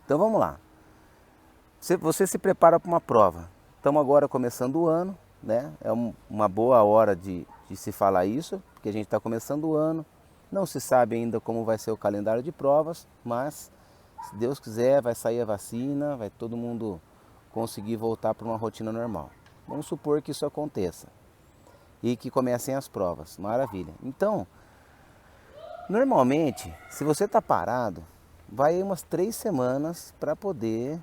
Então vamos lá. Você se prepara para uma prova. Estamos agora começando o ano, né? É uma boa hora de se falar isso, porque a gente está começando o ano. Não se sabe ainda como vai ser o calendário de provas, mas se Deus quiser vai sair a vacina, vai todo mundo conseguir voltar para uma rotina normal. Vamos supor que isso aconteça e que comecem as provas. Maravilha. Então, normalmente, se você está parado, vai umas 3 semanas para poder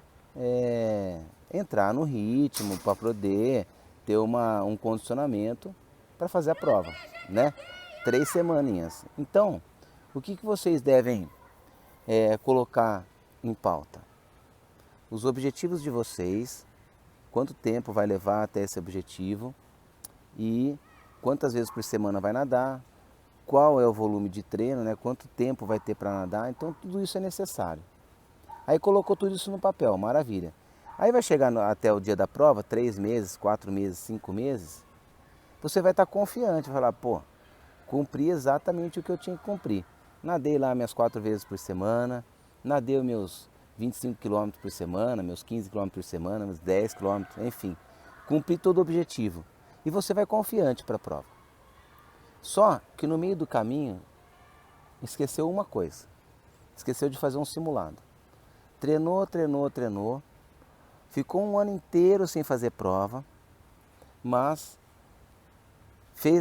entrar no ritmo, para poder ter um condicionamento para fazer a prova, né? 3 semaninhas. Então, o que vocês devem colocar em pauta? Os objetivos de vocês, quanto tempo vai levar até esse objetivo e quantas vezes por semana vai nadar, qual é o volume de treino, né? Quanto tempo vai ter para nadar, então tudo isso é necessário. Aí colocou tudo isso no papel, maravilha. Aí vai chegar até o dia da prova, 3 meses, 4 meses, 5 meses, você vai estar confiante, vai falar, pô, cumpri exatamente o que eu tinha que cumprir. Nadei lá minhas 4 vezes por semana, nadei os meus 25 quilômetros por semana, meus 15 quilômetros por semana, meus 10 quilômetros, enfim. Cumpri todo o objetivo. E você vai confiante para a prova. Só que no meio do caminho, esqueceu uma coisa. Esqueceu de fazer um simulado. Treinou, treinou, treinou. Ficou um ano inteiro sem fazer prova, mas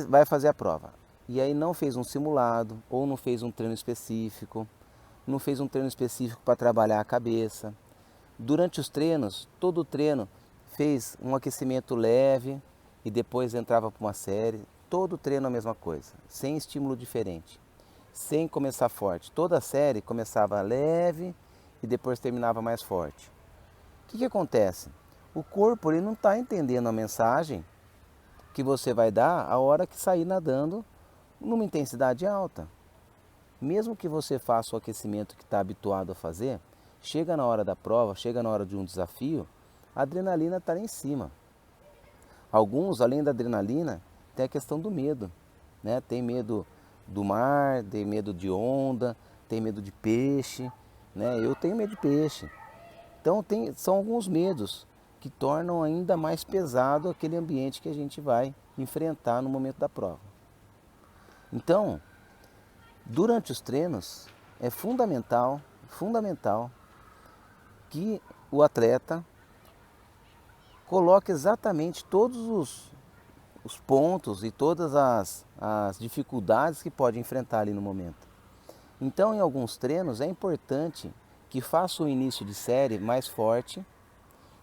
vai fazer a prova. E aí não fez um simulado, ou não fez um treino específico, não fez um treino específico para trabalhar a cabeça. Durante os treinos, todo o treino fez um aquecimento leve e depois entrava para uma série. Todo o treino a mesma coisa, sem estímulo diferente, sem começar forte. Toda a série começava leve e depois terminava mais forte. O que acontece? O corpo ele não está entendendo a mensagem que você vai dar a hora que sair nadando numa intensidade alta. Mesmo que você faça o aquecimento que está habituado a fazer, chega na hora da prova, chega na hora de um desafio, a adrenalina está lá em cima. Alguns, além da adrenalina, tem a questão do medo, né? Tem medo do mar, tem medo de onda, tem medo de peixe, né? Eu tenho medo de peixe. Então são alguns medos que tornam ainda mais pesado aquele ambiente que a gente vai enfrentar no momento da prova. Então, durante os treinos é fundamental que o atleta coloque exatamente todos os pontos e todas as dificuldades que pode enfrentar ali no momento. Então, em alguns treinos é importante que faça o início de série mais forte,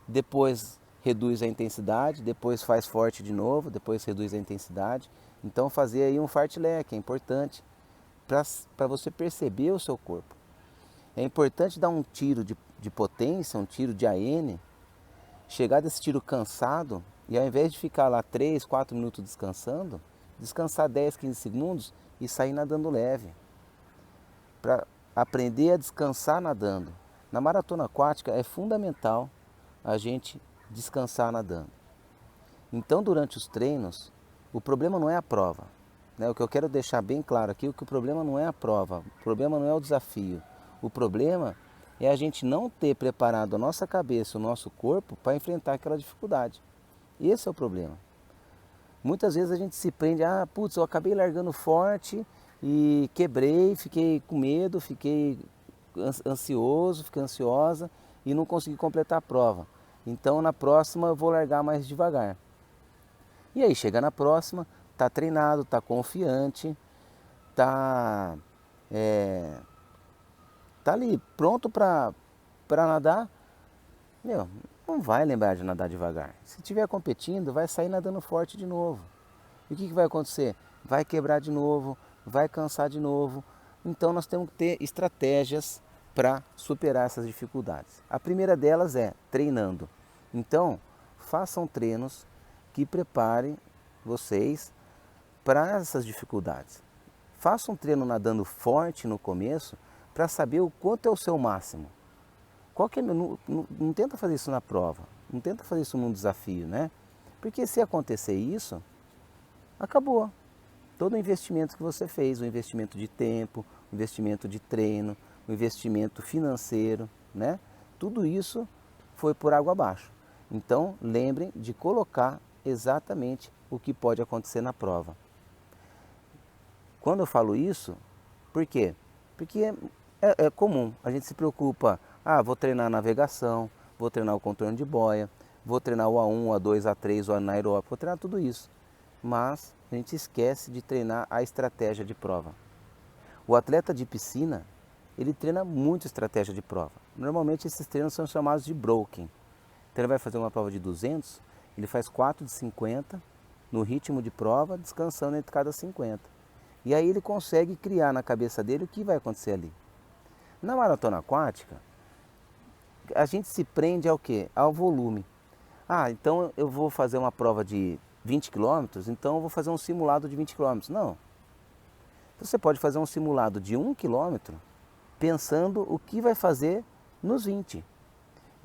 depois reduz a intensidade, depois faz forte de novo, depois reduz a intensidade. Então fazer aí um fartlek é importante para você perceber o seu corpo. É importante dar um tiro de potência, um tiro de AN, chegar desse tiro cansado e ao invés de ficar lá 3, 4 minutos descansando, descansar 10, 15 segundos e sair nadando leve. Para aprender a descansar nadando. Na maratona aquática é fundamental a gente descansar nadando. Então, durante os treinos, o problema não é a prova, né? O que eu quero deixar bem claro aqui é que o problema não é a prova, o problema não é o desafio. O problema é a gente não ter preparado a nossa cabeça, o nosso corpo para enfrentar aquela dificuldade. Esse é o problema. Muitas vezes a gente se prende, putz, eu acabei largando forte e quebrei, fiquei com medo, fiquei ansioso, fiquei ansiosa e não consegui completar a prova. Então na próxima eu vou largar mais devagar. E aí chega na próxima, tá treinado, tá confiante, tá ali pronto para nadar. Meu, não vai lembrar de nadar devagar. Se estiver competindo, vai sair nadando forte de novo. E o que vai acontecer? Vai quebrar de novo, vai cansar de novo. Então nós temos que ter estratégias para superar essas dificuldades. A primeira delas é treinando. Então, façam treinos que preparem vocês para essas dificuldades. Façam um treino nadando forte no começo para saber o quanto é o seu máximo. Não tenta fazer isso na prova, não tenta fazer isso num desafio, né? Porque se acontecer isso, acabou. Todo o investimento que você fez, o investimento de tempo, o investimento de treino, o investimento financeiro, né? tudo isso foi por água abaixo. Então, lembrem de colocar exatamente o que pode acontecer na prova. Quando eu falo isso, por quê? Porque é comum, a gente se preocupa, vou treinar a navegação, vou treinar o contorno de boia, vou treinar o A1, o A2, o A3, o anaeróbico, vou treinar tudo isso. Mas a gente esquece de treinar a estratégia de prova. O atleta de piscina, ele treina muito estratégia de prova. Normalmente esses treinos são chamados de broken. Então ele vai fazer uma prova de 200, ele faz 4 de 50 no ritmo de prova, descansando entre cada 50. E aí ele consegue criar na cabeça dele o que vai acontecer ali. Na maratona aquática, a gente se prende ao quê? Ao volume. Então eu vou fazer uma prova de 20 quilômetros, então eu vou fazer um simulado de 20 quilômetros. Não. Você pode fazer um simulado de 1 quilômetro pensando o que vai fazer nos 20.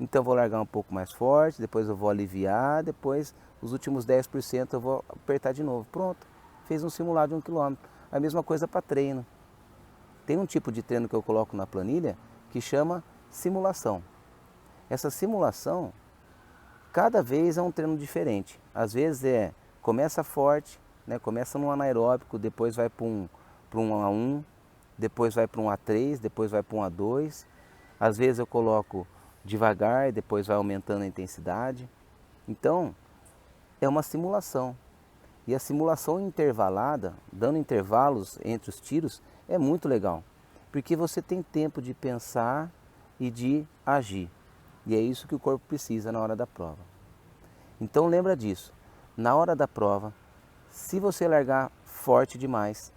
Então eu vou largar um pouco mais forte, depois eu vou aliviar, depois os últimos 10% eu vou apertar de novo. Pronto, fez um simulado de 1 quilômetro. A mesma coisa para treino. Tem um tipo de treino que eu coloco na planilha que chama simulação. Essa simulação, cada vez é um treino diferente. Às vezes começa forte, né? Começa no anaeróbico, depois vai para um A1, depois vai para um A3, depois vai para um A2. Às vezes eu coloco devagar, depois vai aumentando a intensidade. Então, é uma simulação. E a simulação intervalada, dando intervalos entre os tiros, é muito legal. Porque você tem tempo de pensar e de agir. E é isso que o corpo precisa na hora da prova. Então lembra disso. Na hora da prova, se você largar forte demais,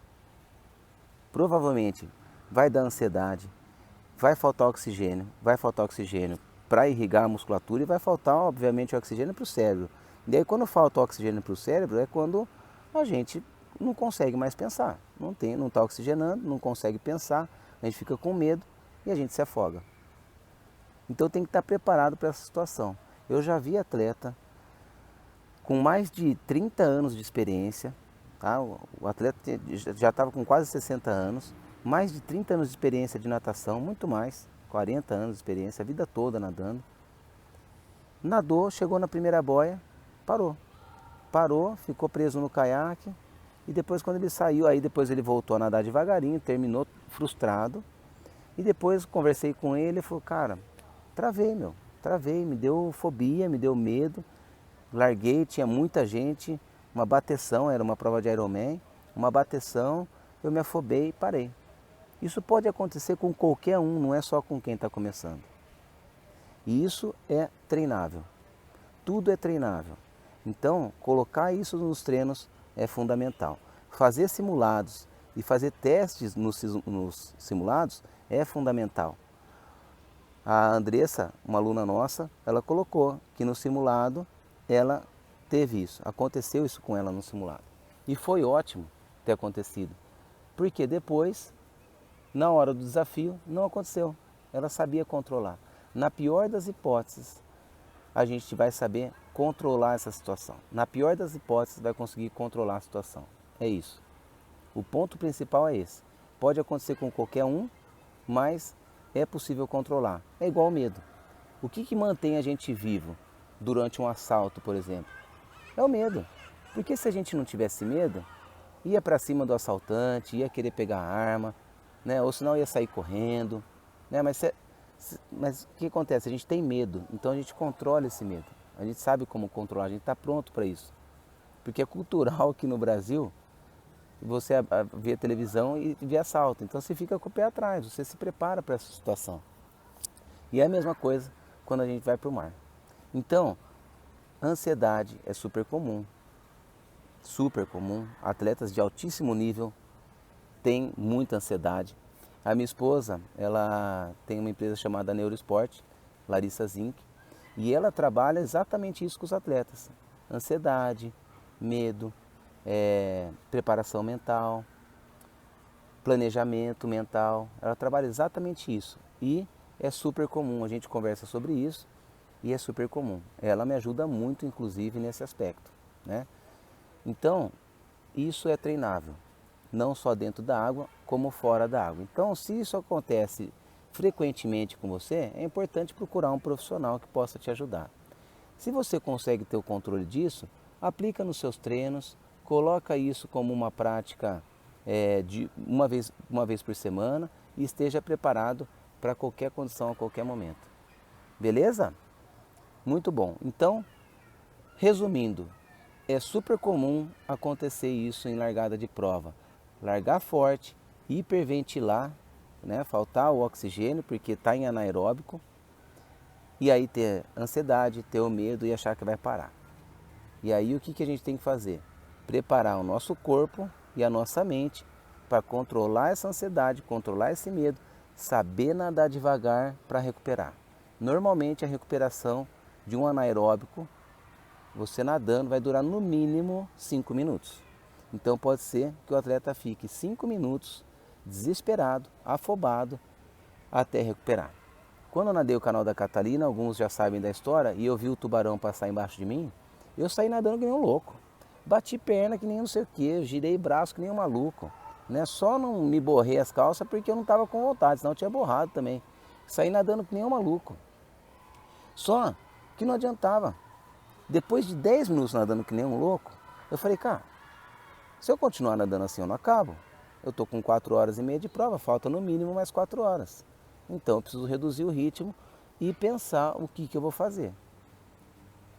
provavelmente vai dar ansiedade, vai faltar oxigênio para irrigar a musculatura e vai faltar, obviamente, o oxigênio para o cérebro. E aí quando falta oxigênio para o cérebro é quando a gente não consegue mais pensar. Não está oxigenando, não consegue pensar, a gente fica com medo e a gente se afoga. Então tem que estar preparado para essa situação. Eu já vi atleta com mais de 30 anos de experiência, tá? O atleta já estava com quase 60 anos, mais de 30 anos de experiência de natação, muito mais, 40 anos de experiência, a vida toda nadando. Nadou, chegou na primeira boia, parou, ficou preso no caiaque e depois quando ele saiu, aí depois ele voltou a nadar devagarinho, terminou frustrado e depois conversei com ele e falou, cara, travei, me deu fobia, me deu medo, larguei, tinha muita gente, uma bateção, era uma prova de Ironman, uma bateção, eu me afobei e parei. Isso pode acontecer com qualquer um, não é só com quem está começando. E isso é treinável, tudo é treinável. Então, colocar isso nos treinos é fundamental. Fazer simulados e fazer testes nos simulados é fundamental. A Andressa, uma aluna nossa, ela colocou que no simulado ela teve isso, aconteceu isso com ela no simulado. E foi ótimo ter acontecido, porque depois, na hora do desafio, não aconteceu. Ela sabia controlar. Na pior das hipóteses, a gente vai saber controlar essa situação. Na pior das hipóteses, vai conseguir controlar a situação. É isso. O ponto principal é esse. Pode acontecer com qualquer um, mas é possível controlar. É igual ao medo. O que mantém a gente vivo durante um assalto, por exemplo? É o medo. Porque se a gente não tivesse medo, ia para cima do assaltante, ia querer pegar a arma, né? Ou senão ia sair correndo. Né? Mas o que acontece? A gente tem medo, então a gente controla esse medo. A gente sabe como controlar, a gente está pronto para isso. Porque é cultural aqui no Brasil você vê televisão e vê assalto. Então você fica com o pé atrás, você se prepara para essa situação. E é a mesma coisa quando a gente vai para o mar. Então, a ansiedade é super comum. Super comum. Atletas de altíssimo nível têm muita ansiedade. A minha esposa, ela tem uma empresa chamada Neurosport, Larissa Zink, e ela trabalha exatamente isso com os atletas. Ansiedade, medo, preparação mental, planejamento mental. Ela trabalha exatamente isso. E é super comum, a gente conversa sobre isso e é super comum. Ela me ajuda muito, inclusive, nesse aspecto, né? Então, isso é treinável, não só dentro da água, como fora da água. Então, se isso acontece frequentemente com você, é importante procurar um profissional que possa te ajudar. Se você consegue ter o controle disso, aplica nos seus treinos, coloca isso como uma prática de uma vez por semana e esteja preparado para qualquer condição, a qualquer momento. Beleza? Muito bom. Então, resumindo, é super comum acontecer isso em largada de prova. Largar forte, hiperventilar, né? Faltar o oxigênio porque está em anaeróbico e aí ter ansiedade, ter o medo e achar que vai parar. E aí o que a gente tem que fazer? Preparar o nosso corpo e a nossa mente para controlar essa ansiedade, controlar esse medo, saber nadar devagar para recuperar. Normalmente a recuperação de um anaeróbico, você nadando, vai durar no mínimo 5 minutos. Então pode ser que o atleta fique 5 minutos desesperado, afobado, até recuperar. Quando eu nadei o canal da Catalina, alguns já sabem da história, e eu vi o tubarão passar embaixo de mim, eu saí nadando que nem um louco. Bati perna que nem não sei o que, girei braço que nem um maluco. Né? Só não me borrei as calças porque eu não estava com vontade, senão eu tinha borrado também. Saí nadando que nem um maluco. Só que não adiantava. Depois de 10 minutos nadando que nem um louco, eu falei, cara, se eu continuar nadando assim eu não acabo. Eu estou com 4 horas e meia de prova, falta no mínimo mais 4 horas. Então eu preciso reduzir o ritmo e pensar o que eu vou fazer.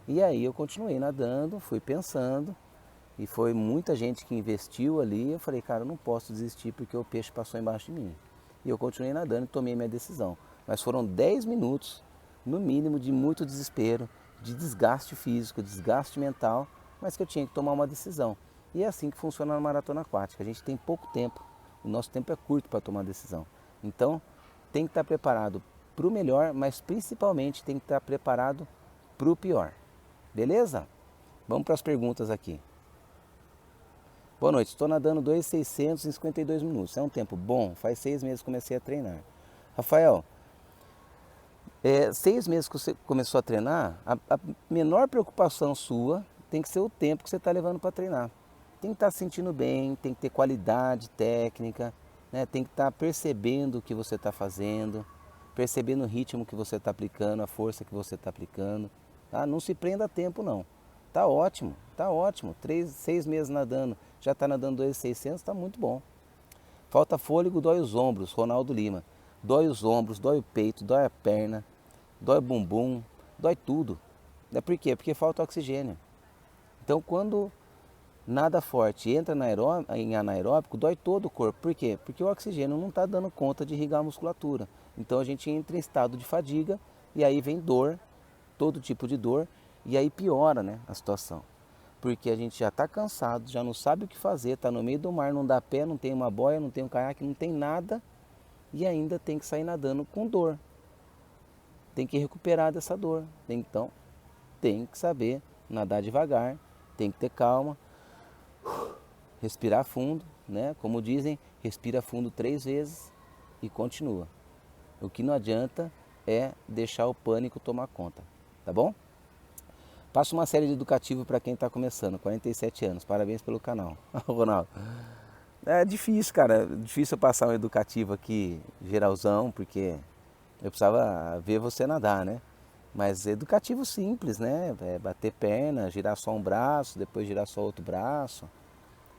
E aí eu continuei nadando, fui pensando, e foi muita gente que investiu ali. Eu falei, cara, eu não posso desistir porque o peixe passou embaixo de mim. E eu continuei nadando e tomei minha decisão. Mas foram 10 minutos, no mínimo, de muito desespero, de desgaste físico, desgaste mental, mas que eu tinha que tomar uma decisão. E é assim que funciona na maratona aquática. A gente tem pouco tempo, o nosso tempo é curto para tomar decisão. Então, tem que estar preparado para o melhor, mas principalmente tem que estar preparado para o pior. Beleza? Vamos para as perguntas aqui. Boa noite, estou nadando 2.600 em 52 minutos. É um tempo bom? Faz 6 meses que comecei a treinar. Rafael, 6 meses que você começou a treinar, a menor preocupação sua tem que ser o tempo que você está levando para treinar. Tem que estar se sentindo bem, tem que ter qualidade técnica, né? Tem que estar percebendo o que você está fazendo, percebendo o ritmo que você está aplicando, a força que você está aplicando. Tá? Não se prenda a tempo não. Tá ótimo, tá ótimo. 6 meses nadando, já está nadando 2.600, está muito bom. Falta fôlego, dói os ombros, Ronaldo Lima. Dói os ombros, dói o peito, dói a perna, dói o bumbum, dói tudo. Por quê? Porque falta oxigênio. Então quando nada forte entra em anaeróbico, dói todo o corpo. Por quê? Porque o oxigênio não está dando conta de irrigar a musculatura. Então a gente entra em estado de fadiga e aí vem dor, todo tipo de dor, e aí piora, né, a situação. Porque a gente já está cansado, já não sabe o que fazer, está no meio do mar, não dá pé, não tem uma boia, não tem um caiaque, não tem nada, e ainda tem que sair nadando com dor. Tem que recuperar dessa dor. Então, tem que saber nadar devagar, tem que ter calma, respirar fundo, né? Como dizem, respira fundo 3 vezes e continua. O que não adianta é deixar o pânico tomar conta, tá bom? Passo uma série de educativo para quem está começando, 47 anos, parabéns pelo canal. Ronaldo, é difícil, cara, é difícil eu passar um educativo aqui, geralzão, porque eu precisava ver você nadar, né? Mas educativo simples, né? É bater perna, girar só um braço, depois girar só outro braço,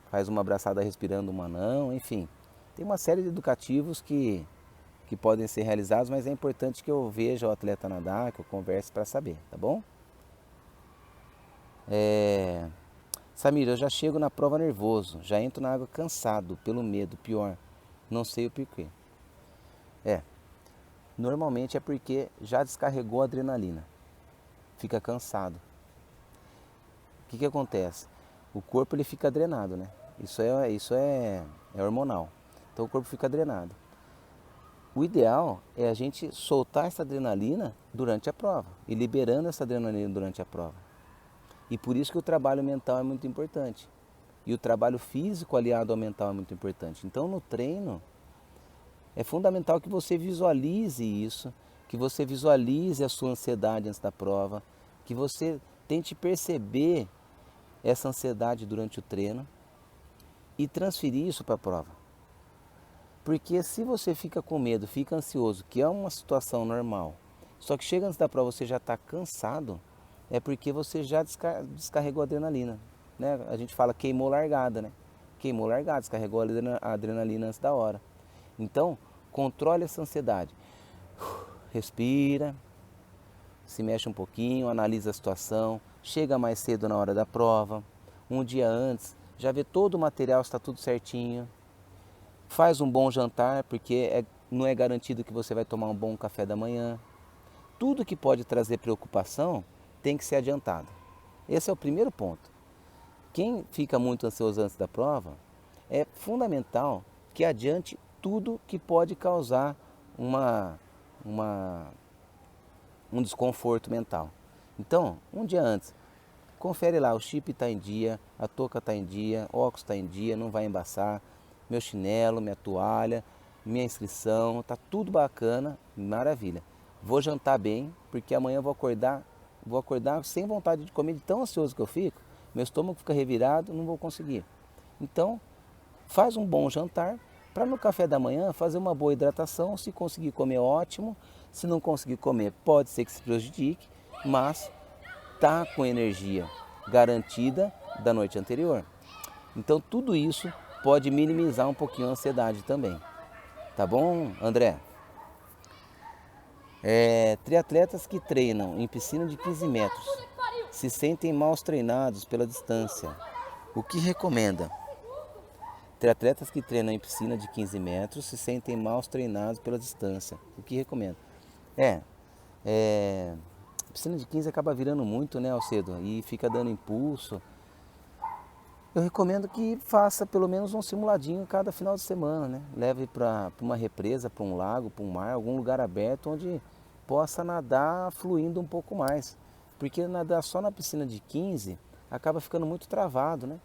faz uma abraçada respirando uma não, enfim. Tem uma série de educativos que podem ser realizados, mas é importante que eu veja o atleta nadar, que eu converse para saber, tá bom? Samir, eu já chego na prova nervoso, já entro na água cansado, pelo medo, pior, não sei o porquê. Normalmente é porque já descarregou a adrenalina, fica cansado. O que acontece? O corpo ele fica drenado, né? Isso é hormonal, então o corpo fica drenado. O ideal é a gente soltar essa adrenalina durante a prova e liberando essa adrenalina durante a prova. E por isso que o trabalho mental é muito importante. E o trabalho físico aliado ao mental é muito importante. Então no treino é fundamental que você visualize isso, que você visualize a sua ansiedade antes da prova, que você tente perceber essa ansiedade durante o treino e transferir isso para a prova. Porque se você fica com medo, fica ansioso, que é uma situação normal, só que chega antes da prova você já está cansado, é porque você já descarregou a adrenalina, né? A gente fala queimou largada, né? Queimou largada, descarregou a adrenalina antes da hora. Então, controle essa ansiedade. Respira, se mexe um pouquinho, analisa a situação, chega mais cedo na hora da prova, um dia antes, já vê todo o material, está tudo certinho. Faz um bom jantar, porque não é garantido que você vai tomar um bom café da manhã. Tudo que pode trazer preocupação tem que ser adiantado. Esse é o primeiro ponto. Quem fica muito ansioso antes da prova, é fundamental que adiante tudo que pode causar um desconforto mental. Então, um dia antes, confere lá, o chip está em dia, a touca está em dia, o óculos está em dia, não vai embaçar, meu chinelo, minha toalha, minha inscrição, está tudo bacana, maravilha. Vou jantar bem, porque amanhã eu vou acordar sem vontade de comer, de tão ansioso que eu fico, meu estômago fica revirado, não vou conseguir. Então, faz um bom jantar, para no café da manhã fazer uma boa hidratação, se conseguir comer ótimo, se não conseguir comer pode ser que se prejudique, mas tá com energia garantida da noite anterior. Então tudo isso pode minimizar um pouquinho a ansiedade também. Tá bom, André? Triatletas que treinam em piscina de 15 metros se sentem mal treinados pela distância. O que recomenda? Triatletas que treinam em piscina de 15 metros se sentem mal treinados pela distância. O que recomendo? Piscina de 15 acaba virando muito, né, Alcedo? E fica dando impulso. Eu recomendo que faça pelo menos um simuladinho cada final de semana, né? Leve para uma represa, para um lago, para um mar, algum lugar aberto onde possa nadar fluindo um pouco mais. Porque nadar só na piscina de 15 acaba ficando muito travado, né?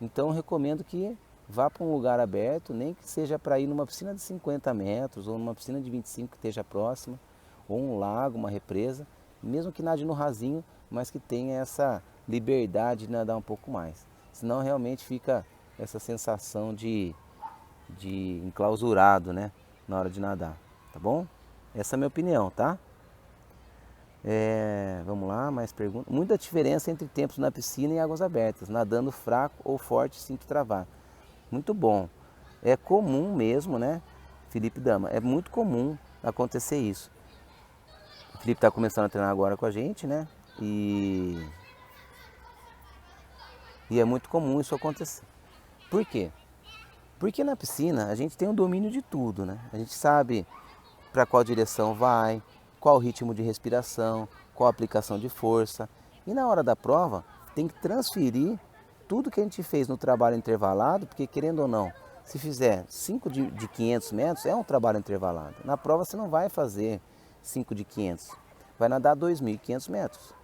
Então eu recomendo que vá para um lugar aberto, nem que seja para ir numa piscina de 50 metros ou numa piscina de 25 que esteja próxima, ou um lago, uma represa, mesmo que nade no rasinho, mas que tenha essa liberdade de nadar um pouco mais. Senão realmente fica essa sensação de enclausurado, né, na hora de nadar, tá bom? Essa é a minha opinião, tá? Vamos lá, mais perguntas. Muita diferença entre tempos na piscina e águas abertas, nadando fraco ou forte, sinto travar. Muito bom. É comum mesmo, né, Felipe Dama? É muito comum acontecer isso. O Felipe está começando a treinar agora com a gente, né? E é muito comum isso acontecer. Por quê? Porque na piscina a gente tem um domínio de tudo, né? A gente sabe para qual direção vai, qual o ritmo de respiração, qual a aplicação de força. E na hora da prova tem que transferir tudo que a gente fez no trabalho intervalado, porque querendo ou não, se fizer 5 de 500 metros é um trabalho intervalado. Na prova você não vai fazer 5 de 500, vai nadar 2.500 metros.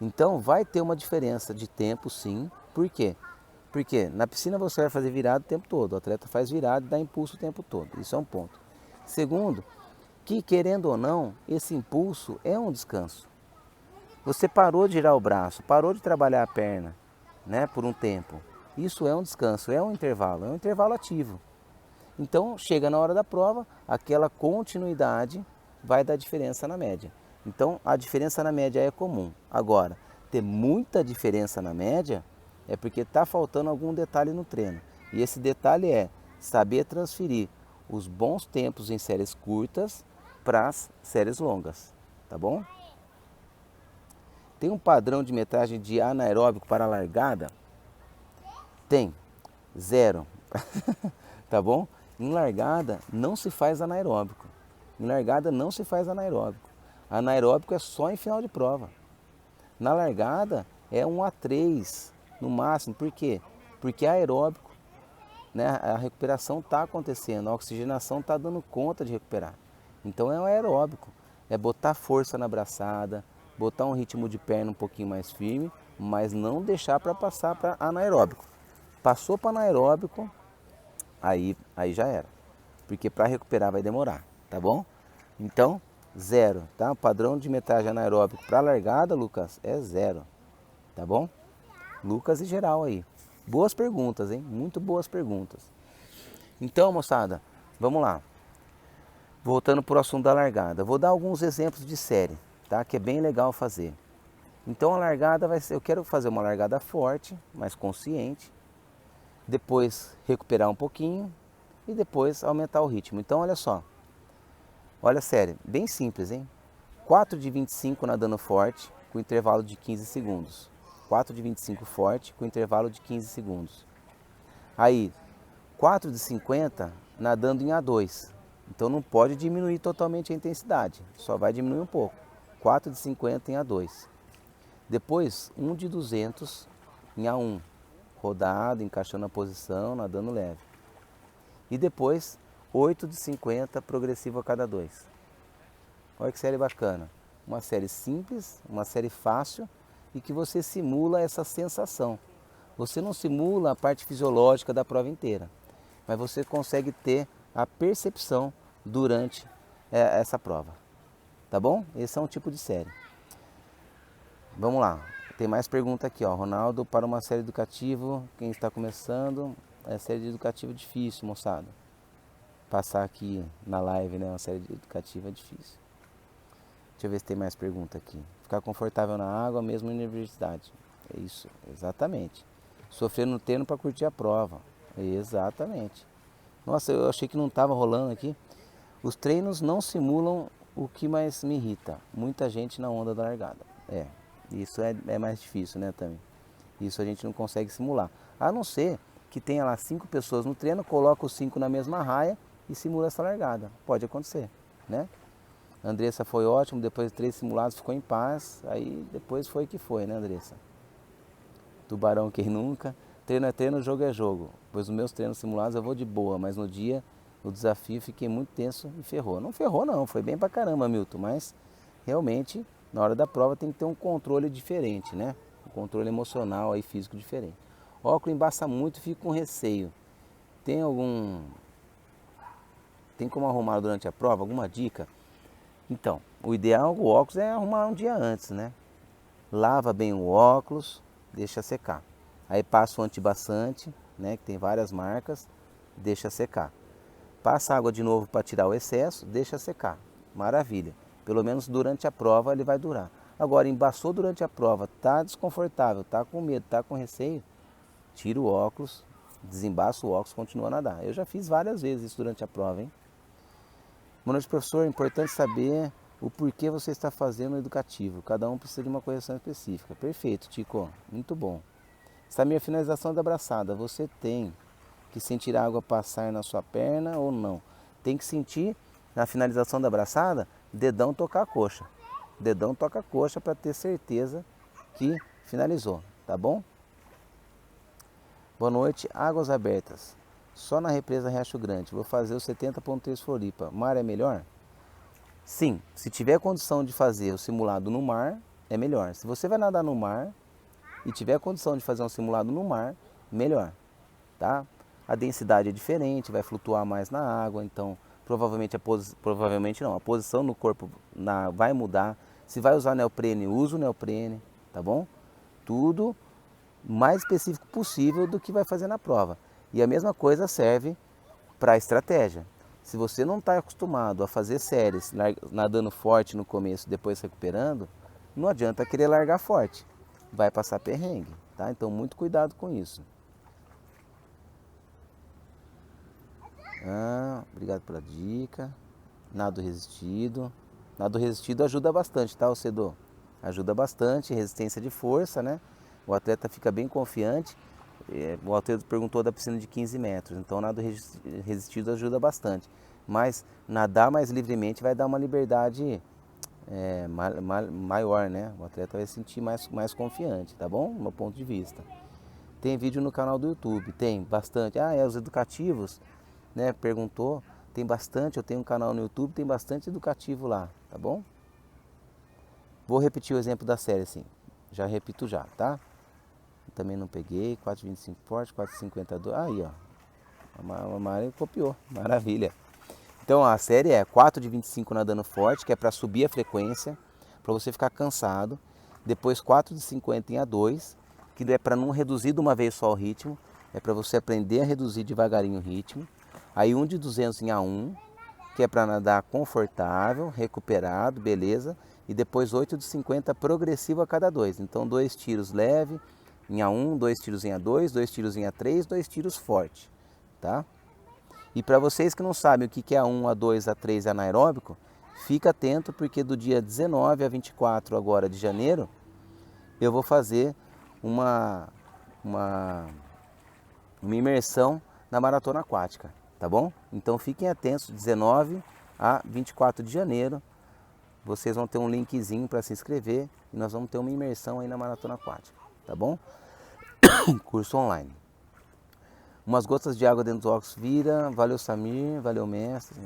Então vai ter uma diferença de tempo sim. Por quê? Porque na piscina você vai fazer virada o tempo todo, o atleta faz virada e dá impulso o tempo todo, isso é um ponto. Segundo, que querendo ou não, esse impulso é um descanso. Você parou de girar o braço, parou de trabalhar a perna, né, por um tempo. Isso é um descanso, é um intervalo ativo. Então chega na hora da prova, aquela continuidade vai dar diferença na média. Então a diferença na média é comum. Agora, ter muita diferença na média é porque está faltando algum detalhe no treino. E esse detalhe é saber transferir os bons tempos em séries curtas para as séries longas, tá bom? Tem um padrão de metragem de anaeróbico para a largada? Tem, 0, tá bom? Em largada não se faz anaeróbico. Em largada não se faz anaeróbico. Anaeróbico é só em final de prova. Na largada é 1 a 3 no máximo. Por quê? Porque é aeróbico, né? A recuperação está acontecendo, a oxigenação está dando conta de recuperar. Então é um aeróbico. É botar força na braçada, botar um ritmo de perna um pouquinho mais firme, mas não deixar para passar para anaeróbico. Passou para anaeróbico, aí já era. Porque para recuperar vai demorar, tá bom? Então, 0, tá? O padrão de metragem anaeróbico para largada, Lucas, é 0, tá bom? Lucas e geral aí. Boas perguntas, hein? Muito boas perguntas. Então, moçada, vamos lá. Voltando para o assunto da largada. Vou dar alguns exemplos de série, tá? Que é bem legal fazer. Então a largada vai ser, eu quero fazer uma largada forte, mais consciente. Depois recuperar um pouquinho e depois aumentar o ritmo. Então olha só. Olha a série, bem simples, hein? 4 de 25 nadando forte, com intervalo de 15 segundos. 4 de 25 forte, com intervalo de 15 segundos. Aí, 4 de 50 nadando em A2. Então não pode diminuir totalmente a intensidade, só vai diminuir um pouco. 4 de 50 em A2. Depois, 1 de 200 em A1. Rodado, encaixando a posição, nadando leve. E depois, 8 de 50 progressivo a cada 2. Olha que série bacana. Uma série simples, uma série fácil e que você simula essa sensação. Você não simula a parte fisiológica da prova inteira, mas você consegue ter a percepção durante essa prova. Tá bom? Esse é um tipo de série. Vamos lá. Tem mais pergunta aqui, ó. Ronaldo, para uma série educativa, quem está começando, é série educativa difícil, moçada. Passar aqui na live, né? Uma série educativa é difícil. Deixa eu ver se tem mais pergunta aqui. Ficar confortável na água, mesmo na universidade. É isso, exatamente. Sofrer no treino para curtir a prova. Exatamente. Nossa, eu achei que não estava rolando aqui. Os treinos não simulam o que mais me irrita. Muita gente na onda da largada. Isso é mais difícil, né, também. Isso a gente não consegue simular. A não ser que tenha lá 5 pessoas no treino, coloca os 5 na mesma raia e simula essa largada. Pode acontecer, né? A Andressa foi ótimo, depois de 3 simulados ficou em paz, aí depois foi que foi, né, Andressa? Tubarão quem nunca. Treino é treino, jogo é jogo. Pois os meus treinos simulados eu vou de boa, mas no dia, no desafio, fiquei muito tenso e ferrou. Não ferrou não, foi bem pra caramba, Milton, mas realmente na hora da prova tem que ter um controle diferente, né? Um controle emocional aí, físico diferente. Óculos embaça muito, fico com receio. Tem como arrumar durante a prova? Alguma dica? Então, o ideal, o óculos é arrumar um dia antes, né? Lava bem o óculos, deixa secar. Aí passa o antibaçante, né? Que tem várias marcas, deixa secar. Passa água de novo para tirar o excesso, deixa secar. Maravilha. Pelo menos durante a prova ele vai durar. Agora, embaçou durante a prova, tá desconfortável, tá com medo, tá com receio, tira o óculos, desembaça o óculos, continua a nadar. Eu já fiz várias vezes isso durante a prova, hein? Boa noite, professor. É importante saber o porquê você está fazendo o educativo. Cada um precisa de uma correção específica. Perfeito, Tico. Muito bom. Samir, finalização da abraçada. Você tem que sentir a água passar na sua perna ou não? Tem que sentir na finalização da abraçada, dedão tocar a coxa. Dedão toca a coxa para ter certeza que finalizou, tá bom? Boa noite, águas abertas. Só na represa Riacho Grande. Vou fazer o 70.3 Floripa. Mar é melhor? Sim, se tiver condição de fazer o simulado no mar, é melhor. Se você vai nadar no mar e tiver condição de fazer um simulado no mar, melhor, tá? A densidade é diferente, vai flutuar mais na água, então provavelmente a posição no corpo vai mudar. Se vai usar neoprene, usa o neoprene, tá bom? Tudo mais específico possível do que vai fazer na prova. E a mesma coisa serve para a estratégia. Se você não está acostumado a fazer séries nadando forte no começo, depois recuperando, não adianta querer largar forte. Vai passar perrengue, tá? Então muito cuidado com isso. Obrigado pela dica. Nado resistido. Nado resistido ajuda bastante, tá, Cedô? Ajuda bastante, resistência de força, né? O atleta fica bem confiante. O Alteiro perguntou da piscina de 15 metros, então nado resistido ajuda bastante. Mas nadar mais livremente vai dar uma liberdade maior, né? O atleta vai se sentir mais confiante, tá bom? Do meu ponto de vista. Tem vídeo no canal do YouTube, tem bastante. Os educativos, né? Perguntou, tem bastante. Eu tenho um canal no YouTube, tem bastante educativo lá, tá bom? Vou repetir o exemplo da série, assim. Já repito já, tá? Também não peguei, 4,25 forte, 4,52, aí ó, a Mari copiou, maravilha. Então a série é 4 de 25 nadando forte, que é para subir a frequência, para você ficar cansado. Depois 4 de 50 em A2, que é para não reduzir de uma vez só o ritmo, é para você aprender a reduzir devagarinho o ritmo. Aí um de 200 em A1, que é para nadar confortável, recuperado, beleza. E depois 8 de 50 progressivo a cada 2. Então 2 tiros leve em A1, 2 tiros em A2, 2 tiros em A3, 2 tiros forte, tá? E para vocês que não sabem o que é A1, A2, A3 anaeróbico, fica atento porque do dia 19 a 24 agora de janeiro, eu vou fazer uma, uma, uma imersão na maratona aquática, tá bom? Então fiquem atentos, 19 a 24 de janeiro, vocês vão ter um linkzinho para se inscrever e nós vamos ter uma imersão aí na maratona aquática, tá bom? Curso online. Umas gotas de água dentro do óculos vira, valeu Samir, valeu mestre.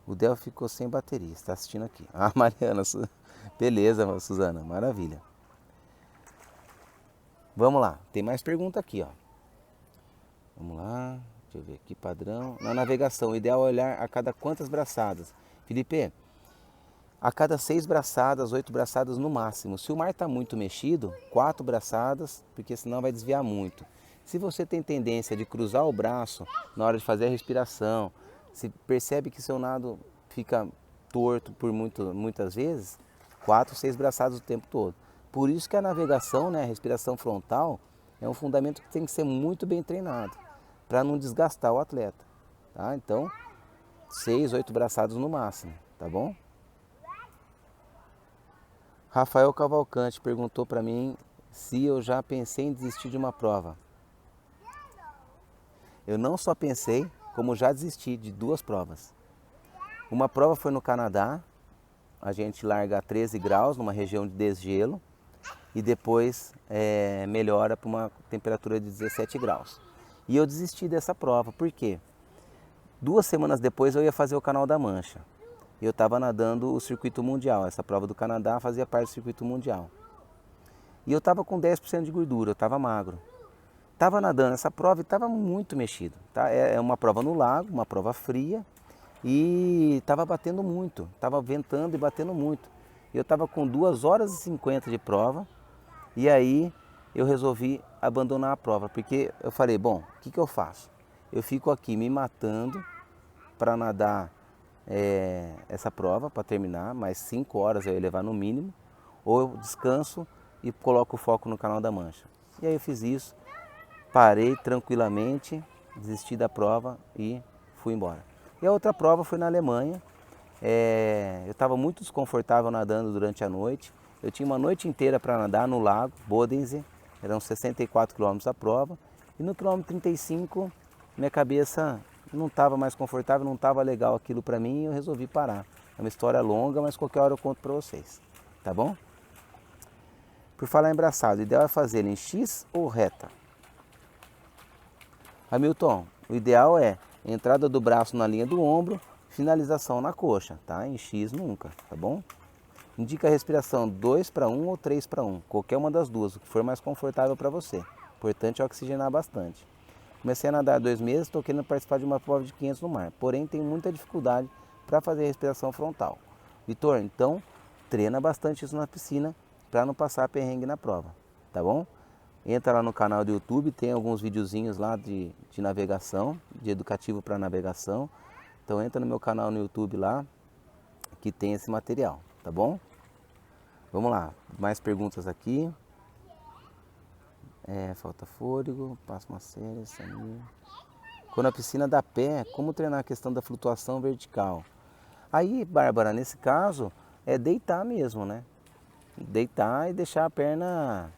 O Del ficou sem bateria, está assistindo aqui. Ah, Mariana, beleza, Suzana, maravilha. Vamos lá, tem mais pergunta aqui, ó. Vamos lá, deixa eu ver aqui, padrão. Na navegação, o ideal é olhar a cada quantas braçadas? Felipe, a cada 6 braçadas, 8 braçadas no máximo. Se o mar está muito mexido, 4 braçadas, porque senão vai desviar muito. Se você tem tendência de cruzar o braço na hora de fazer a respiração, se percebe que seu nado fica torto por muitas vezes, 4, 6 braçadas o tempo todo. Por isso que a navegação, né, a respiração frontal, é um fundamento que tem que ser muito bem treinado, para não desgastar o atleta. Tá? Então, 6, 8 braçadas no máximo, tá bom? Rafael Cavalcante perguntou para mim se eu já pensei em desistir de uma prova. Eu não só pensei, como já desisti de 2 provas. Uma prova foi no Canadá, a gente larga a 13 graus numa região de desgelo e depois melhora para uma temperatura de 17 graus. E eu desisti dessa prova, por quê? 2 semanas depois eu ia fazer o Canal da Mancha. Eu estava nadando o circuito mundial, essa prova do Canadá fazia parte do circuito mundial. E eu estava com 10% de gordura, eu estava magro. Estava nadando essa prova e estava muito mexido. Tá? É uma prova no lago, uma prova fria e estava batendo muito, estava ventando e batendo muito. Eu estava com 2 horas e 50 de prova e aí eu resolvi abandonar a prova, porque eu falei, bom, o que eu faço? Eu fico aqui me matando para nadar essa prova, para terminar, mais 5 horas eu ia levar no mínimo, ou eu descanso e coloco o foco no Canal da Mancha. E aí eu fiz isso, parei tranquilamente, desisti da prova e fui embora. E a outra prova foi na Alemanha, eu estava muito desconfortável nadando durante a noite, eu tinha uma noite inteira para nadar no lago Bodensee, eram 64 quilômetros a prova, e no quilômetro 35 minha cabeça não estava mais confortável, não estava legal aquilo para mim e eu resolvi parar. É uma história longa, mas qualquer hora eu conto para vocês, tá bom? Por falar em braçado, o ideal é fazer ele em X ou reta? Hamilton, o ideal é entrada do braço na linha do ombro, finalização na coxa, tá? Em X nunca, tá bom? Indica a respiração 2 para 1 ou 3 para 1, qualquer uma das duas, o que for mais confortável para você. Importante é oxigenar bastante. Comecei a nadar há 2 meses, estou querendo participar de uma prova de 500 no mar, porém tenho muita dificuldade para fazer respiração frontal. Vitor, então treina bastante isso na piscina para não passar perrengue na prova, tá bom? Entra lá no canal do YouTube, tem alguns videozinhos lá de navegação, de educativo para navegação. Então entra no meu canal no YouTube lá, que tem esse material, tá bom? Vamos lá, mais perguntas aqui. Falta fôlego, passa uma série, Samir. Quando a piscina dá pé, como treinar a questão da flutuação vertical? Aí, Bárbara, nesse caso, é deitar mesmo, né? Deitar e deixar a perna,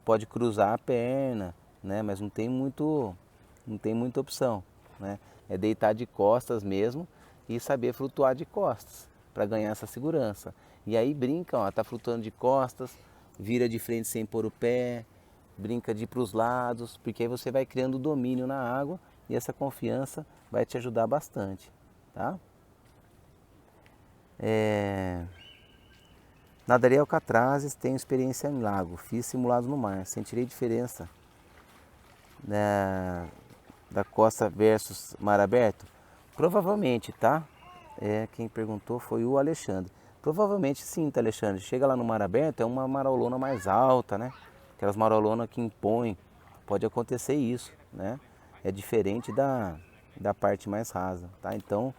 pode cruzar a perna, né? Mas não tem muita opção, né? É deitar de costas mesmo e saber flutuar de costas para ganhar essa segurança. E aí brinca, ó, tá flutuando de costas, vira de frente sem pôr o pé, brinca de ir para os lados, porque aí você vai criando domínio na água e essa confiança vai te ajudar bastante, tá? Nadaria Alcatrazes, tenho experiência em lago, fiz simulado no mar, sentirei diferença da costa versus mar aberto? Provavelmente, tá? Quem perguntou foi o Alexandre. Provavelmente sim, tá, Alexandre? Chega lá no mar aberto, é uma marolona mais alta, né? Aquelas marolonas que impõem, pode acontecer isso, né? é diferente da parte mais rasa, tá? Então,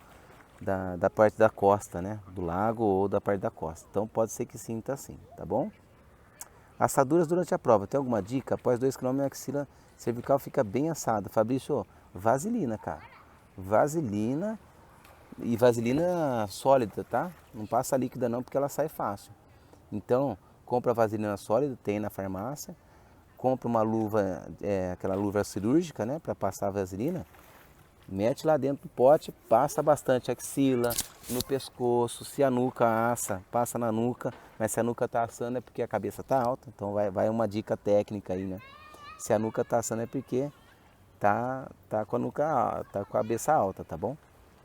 da parte da costa, né? Do lago ou da parte da costa. Então, pode ser que sinta assim, tá bom? Assaduras durante a prova. Tem alguma dica? Após 2 km, a axila cervical fica bem assada. Fabrício, vaselina, cara. Vaselina e vaselina sólida, tá? Não passa líquida não, porque ela sai fácil. Então, compra vaselina sólida, tem na farmácia. Compra uma luva, aquela luva cirúrgica, né? Para passar a vaselina. Mete lá dentro do pote, passa bastante axila, no pescoço, se a nuca assa, passa na nuca, mas se a nuca tá assando é porque a cabeça tá alta, então vai uma dica técnica aí, né? Se a nuca tá assando é porque tá com a nuca, tá com a cabeça alta, tá bom?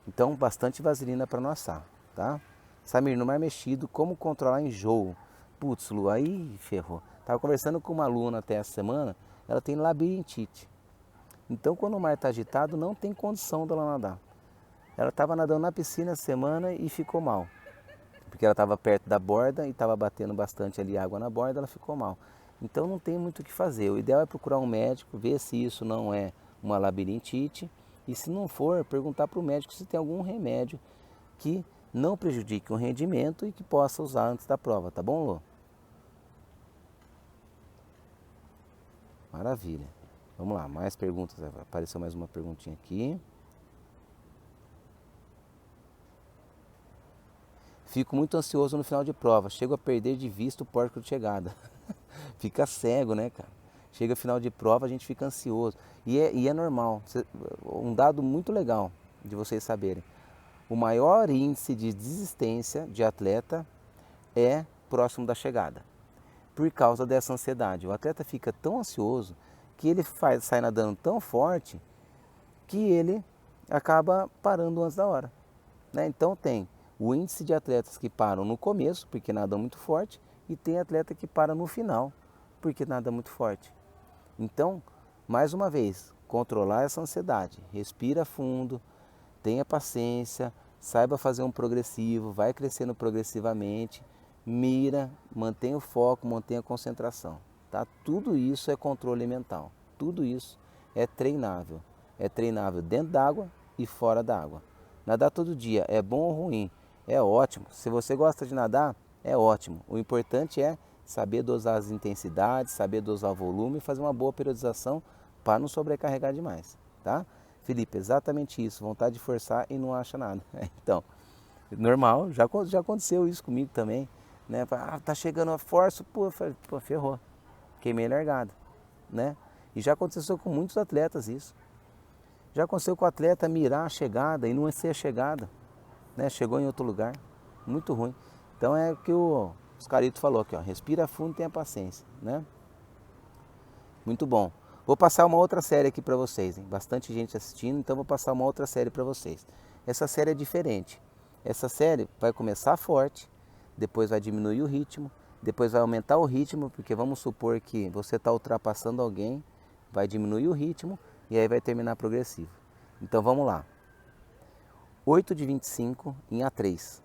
Então bastante vaselina para não assar, tá? Samir, no mar mexido, como controlar enjoo? Putz, Lu, aí ferrou. Tava conversando com uma aluna até essa semana, ela tem labirintite. Então, quando o mar está agitado, não tem condição dela nadar. Ela estava nadando na piscina essa semana e ficou mal. Porque ela estava perto da borda e estava batendo bastante ali água na borda, ela ficou mal. Então, não tem muito o que fazer. O ideal é procurar um médico, ver se isso não é uma labirintite. E se não for, perguntar para o médico se tem algum remédio que não prejudique o rendimento e que possa usar antes da prova, tá bom, Lô? Maravilha. Vamos lá, mais perguntas. Apareceu mais uma perguntinha aqui. Fico muito ansioso no final de prova. Chego a perder de vista o porco de chegada. Fica cego, né, cara? Chega final de prova, a gente fica ansioso. E é normal. Um dado muito legal de vocês saberem. O maior índice de desistência de atleta é próximo da chegada. Por causa dessa ansiedade. O atleta fica tão ansioso que ele sai nadando tão forte que ele acaba parando antes da hora, né? Então tem o índice de atletas que param no começo, porque nadam muito forte, e tem atleta que para no final, porque nada muito forte. Então, mais uma vez, controlar essa ansiedade, respira fundo, tenha paciência, saiba fazer um progressivo, vai crescendo progressivamente, mira, mantenha o foco, mantenha a concentração, tá? Tudo isso é controle mental, tudo isso é treinável. É treinável dentro d'água e fora d'água. Nadar todo dia é bom ou ruim? É ótimo. Se você gosta de nadar, é ótimo. O importante é saber dosar as intensidades, saber dosar o volume e fazer uma boa periodização para não sobrecarregar demais, tá? Felipe, exatamente isso. Vontade de forçar e não acha nada. Então, normal, já aconteceu isso comigo também, né? Ah, tá chegando a força, pô, ferrou. Queimei largada, né? E já aconteceu com muitos atletas isso. Já aconteceu com o atleta mirar a chegada e não ser a chegada, né? Chegou em outro lugar, muito ruim. Então é o que o Oscarito falou aqui, ó, respira fundo e tenha paciência, né? Muito bom. Vou passar uma outra série aqui para vocês, hein? Bastante gente assistindo, então vou passar uma outra série para vocês. Essa série é diferente. Essa série vai começar forte, depois vai diminuir o ritmo, depois vai aumentar o ritmo, porque vamos supor que você está ultrapassando alguém, vai diminuir o ritmo e aí vai terminar progressivo. Então vamos lá. 8 de 25 em A3,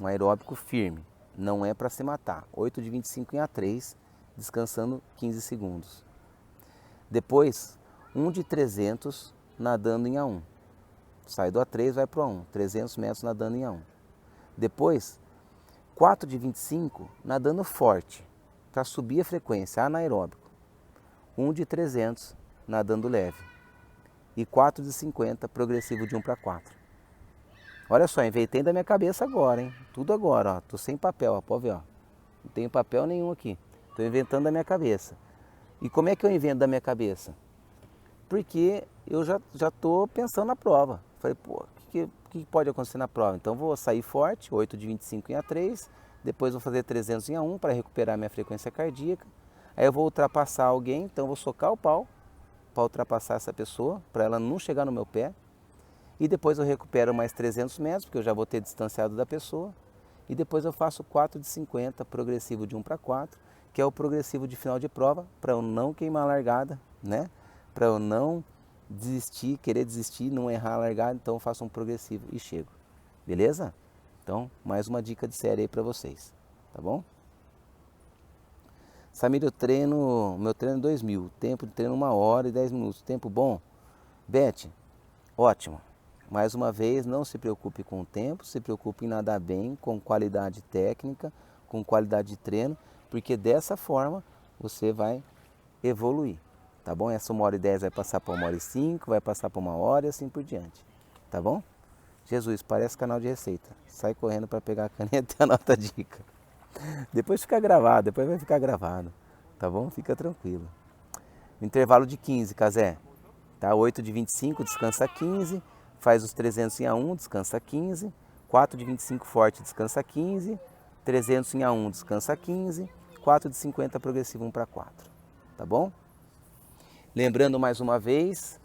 um aeróbico firme, não é para se matar. 8 de 25 em A3, descansando 15 segundos. Depois, 1 de 300 nadando em A1. Sai do A3, vai para o A1, 300 metros nadando em A1. Depois, 4 de 25 nadando forte, para subir a frequência, anaeróbico. 1 de 300 nadando leve. E 4 de 50 progressivo de 1 para 4. Olha só, inventei da minha cabeça agora, hein? Tudo agora, ó. Tô sem papel, ó. Pode ver, ó. Não tenho papel nenhum aqui. Tô inventando da minha cabeça. E como é que eu invento da minha cabeça? Porque eu já tô pensando na prova. Falei, pô, o que pode acontecer na prova? Então vou sair forte, 8 de 25 em A3, depois vou fazer 300 em A1 para recuperar minha frequência cardíaca. Aí eu vou ultrapassar alguém, então eu vou socar o pau para ultrapassar essa pessoa, para ela não chegar no meu pé. E depois eu recupero mais 300 metros, porque eu já vou ter distanciado da pessoa. E depois eu faço 4 de 50, progressivo de 1 para 4, que é o progressivo de final de prova, para eu não queimar a largada, né? Para eu não desistir, querer desistir, não errar a largada, então eu faço um progressivo e chego. Beleza? Então, mais uma dica de série aí para vocês, tá bom? Samir, meu treino é 2000, tempo de treino 1 hora e 10 minutos, tempo bom? Beth, ótimo. Mais uma vez, não se preocupe com o tempo, se preocupe em nadar bem, com qualidade técnica, com qualidade de treino, porque dessa forma você vai evoluir, tá bom? Essa 1h10 vai passar para 1h05, vai passar para 1 hora e assim por diante, tá bom? Jesus, parece canal de receita. Sai correndo para pegar a caneta e anota a dica. Depois fica gravado, depois vai ficar gravado, tá bom? Fica tranquilo. Intervalo de 15, Casé. Tá? 8 de 25, descansa 15. Faz os 300 em A1, descansa 15. 4 de 25 forte, descansa 15. 300 em A1, descansa 15. 4 de 50 progressivo 1 para 4. Tá bom? Lembrando mais uma vez,